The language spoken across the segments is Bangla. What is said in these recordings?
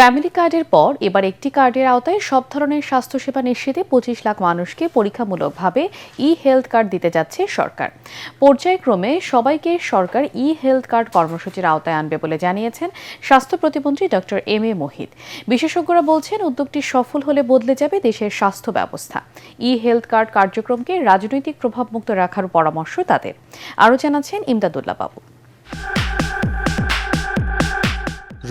ফ্যামিলি কার্ডের পর এবার একটি কার্ডের আওতায় সব ধরনের স্বাস্থ্যসেবা নিশ্চিতে 25 লাখ মানুষকে পরীক্ষামূলকভাবে হেলথ কার্ড দিতে যাচ্ছে সরকার। পর্যায়ক্রমে সবাইকে সরকার হেলথ কার্ড কর্মসূচির আওতায় আনবে বলে জানিয়েছেন স্বাস্থ্য প্রতিমন্ত্রী ডক্টর মোহিত। বিশেষজ্ঞরা বলছেন উদ্যোগটি সফল হলে বদলে যাবে দেশের স্বাস্থ্য ব্যবস্থা। হেলথ কার্ড কার্যক্রমকে রাজনৈতিক প্রভাবমুক্ত রাখার পরামর্শ তাদের। আরও জানাচ্ছেন ইমদাদুল্লাহ বাবু।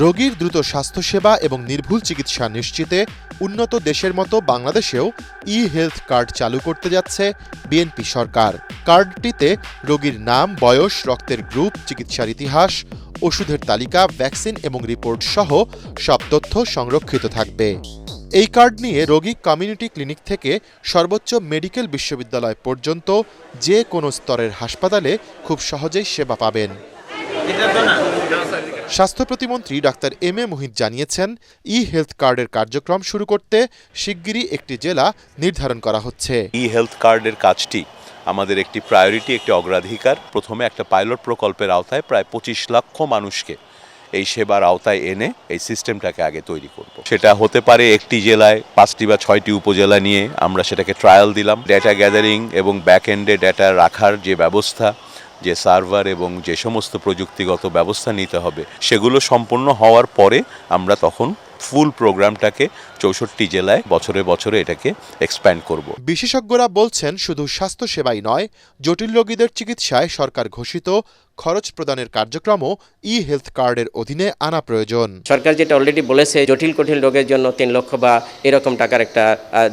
রোগীর দ্রুত স্বাস্থ্যসেবা এবং নির্ভুল চিকিৎসা নিশ্চিতে উন্নত দেশের মতো বাংলাদেশেও হেলথ কার্ড চালু করতে যাচ্ছে বিএনপি সরকার। কার্ডটিতে রোগীর নাম, বয়স, রক্তের গ্রুপ, চিকিৎসার ইতিহাস, ওষুধের তালিকা, ভ্যাকসিন এবং রিপোর্ট সহ সব তথ্য সংরক্ষিত থাকবে। এই কার্ড নিয়ে রোগী কমিউনিটি ক্লিনিক থেকে সর্বোচ্চ মেডিকেল বিশ্ববিদ্যালয় পর্যন্ত যে কোনো স্তরের হাসপাতালে খুব সহজেই সেবা পাবেন। স্বাস্থ্য প্রতিমন্ত্রী ডাক্তার মোহিত জানিয়েছেন, হেলথ কার্ডের কার্যক্রম শুরু করতে শিগগিরই একটি জেলা নির্ধারণ করা হচ্ছে। হেলথ কার্ডের কাজটি আমাদের একটি প্রায়োরিটি, একটি অগ্রাধিকার। প্রথমে একটা পাইলট প্রকল্পের আওতায় প্রায় 25 লক্ষ মানুষকে এই সেবার আওতায় এনে এই সিস্টেমটাকে আগে তৈরি করব। সেটা হতে পারে একটি জেলায় 5টি বা 6টি উপজেলা নিয়ে আমরা সেটাকে ট্রায়াল দিলাম। ডেটা গ্যাদারিং এবং ব্যাক এন্ডে ডেটা রাখার যে ব্যবস্থা, যে সার্ভার এবং যে সমস্ত প্রযুক্তিগত ব্যবস্থা নিতে হবে, সেগুলো সম্পন্ন হওয়ার পরে আমরা তখন ফুল প্রোগ্রামটাকে 64 জেলায় বছরে বছরে এটাকে এক্সপ্যান্ড করব। বিশেষজ্ঞরা বলছেন, শুধু স্বাস্থ্যসেবাই নয়, জটিল রোগীদের চিকিৎসায় সরকার ঘোষিত খরচ প্রদানের কার্যক্রমও হেলথ কার্ডের অধীনে আনা প্রয়োজন। সরকার যেটা অলরেডি বলেছে, জটিল কঠিন রোগের জন্য 3 লক্ষ বা এরকম টাকার একটা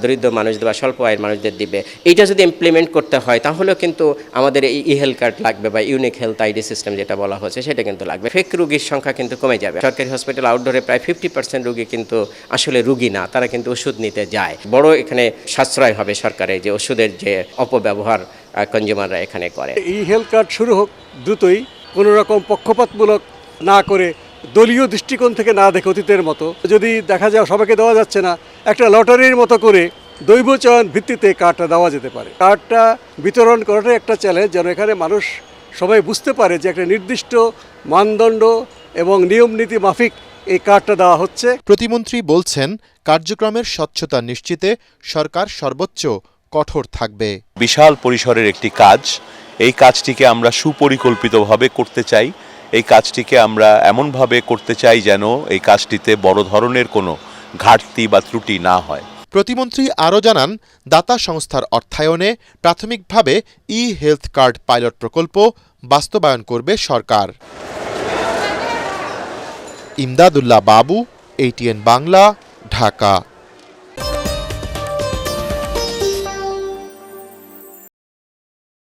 দরিদ্র মানুষদের বা স্বল্প আয়ের মানুষদের দিবে। এইটা যদি ইমপ্লিমেন্ট করতে হয় তাহলেও কিন্তু আমাদের এই হেলথ কার্ড লাগবে বা ইউনিক হেলথ আইডি সিস্টেম যেটা বলা হচ্ছে সেটা কিন্তু লাগবে। ফেক রোগীর সংখ্যা কিন্তু কমে যাবে। সরকারি হসপিটাল আউটডোরে প্রায় 50% রোগী কিন্তু আসলে রোগী না, তারা কিন্তু ওষুধ নিতে যায়। বড় এখানে সাশ্রয় হবে সরকারের যে ওষুধের যে অপব্যবহার কনজিউমাররা এখানে করে। এই হেলথ কার্ড শুরু হোক দ্রুতই, কোনো রকম পক্ষপাতমূলক না করে, দলীয় দৃষ্টিকোণ থেকে না দেখে অতীতের মতো। যদি দেখা যায় সবাইকে দেওয়া যাচ্ছে না, একটা লটারির মতো করে দৈব চয়ন ভিত্তিতে কার্ডটা দেওয়া যেতে পারে। কার্ডটা বিতরণ করাটাই একটা চ্যালেঞ্জ, যেন এখানে মানুষ সবাই বুঝতে পারে যে একটা নির্দিষ্ট মানদণ্ড এবং নিয়ম নীতি মাফিক এই কার্ডটা দেওয়া হচ্ছে। প্রতিমন্ত্রী বলছেন, কার্যক্রমের স্বচ্ছতা নিশ্চিতে সরকার সর্বোচ্চ কঠোর থাকবে। বিশাল পরিসরের একটি কাজ, এই কাজটিকে আমরা সুপরিকল্পিতভাবে করতে চাই। এই কাজটিকে আমরা এমনভাবে করতে চাই যেন এই কাজটিতে বড় ধরনের কোনো ঘাটতি বা ত্রুটি না হয়। প্রতিমন্ত্রী আরও জানান, দাতা সংস্থার অর্থায়নে প্রাথমিকভাবে হেলথ কার্ড পাইলট প্রকল্প বাস্তবায়ন করবে সরকার। ইমদাদুল্লাহ বাবু, ATN বাংলা, ঢাকা।